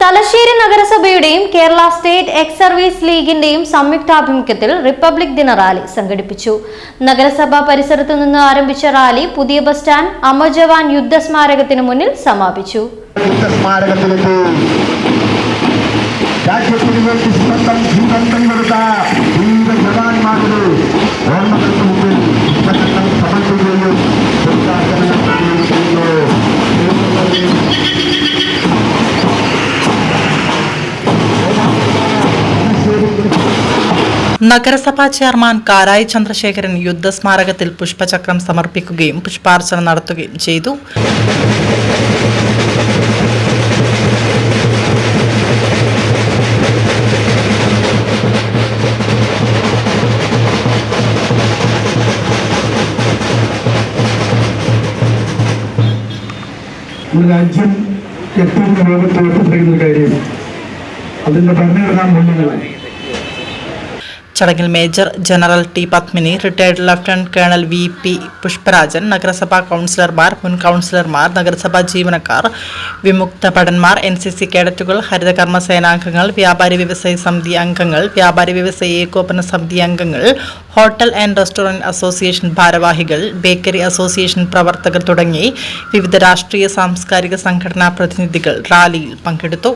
തലശ്ശേരി നഗരസഭയുടെയും Kerala state ex service ലീഗിന്റെയും സംയുക്താഭിമുഖ്യത്തിൽ റിപ്പബ്ലിക് ദിന റാലി സംഘടിപ്പിച്ചു. നഗരസഭാ പരിസരത്തു നിന്ന് ആരംഭിച്ച റാലി പുതിയ ബസ് സ്റ്റാൻഡ് അമർ ജവാൻ യുദ്ധസ്മാരകത്തിന് മുന്നിൽ സമാപിച്ചു. നഗരസഭാ ചെയർമാൻ കാരായി ചന്ദ്രശേഖരൻ യുദ്ധസ്മാരകത്തിൽ പുഷ്പചക്രം സമർപ്പിക്കുകയും പുഷ്പാർച്ചന നടത്തുകയും ചെയ്തു. രാജ്യം ഏറ്റവും ലോകത്ത് ഉയർത്തപ്പെടുന്ന കാര്യം അതിന്റെ ഭരണഘടനാ മൂല്യങ്ങളാണ്. ചടങ്ങിൽ major general T Padmini, retired lieutenant colonel VP Pushparajan, നഗരസഭാ കൗൺസിലർമാർ, മുൻ കൗൺസിലർമാർ, നഗരസഭാ ജീവനക്കാർ, വിമുക്ത ഭടന്മാർ, NCC കേഡറ്റുകൾ, ഹരിതകർമ്മ സേനാംഗങ്ങൾ, വ്യാപാരി വ്യവസായി സമിതി അംഗങ്ങൾ, വ്യാപാരി വ്യവസായി ഏകോപന സമിതി അംഗങ്ങൾ, ഹോട്ടൽ ആൻഡ് റെസ്റ്റോറന്റ് അസോസിയേഷൻ ഭാരവാഹികൾ, ബേക്കറി അസോസിയേഷൻ പ്രവർത്തകർ തുടങ്ങി വിവിധ രാഷ്ട്രീയ സാംസ്കാരിക സംഘടനാ പ്രതിനിധികൾ റാലിയിൽ പങ്കെടുത്തു.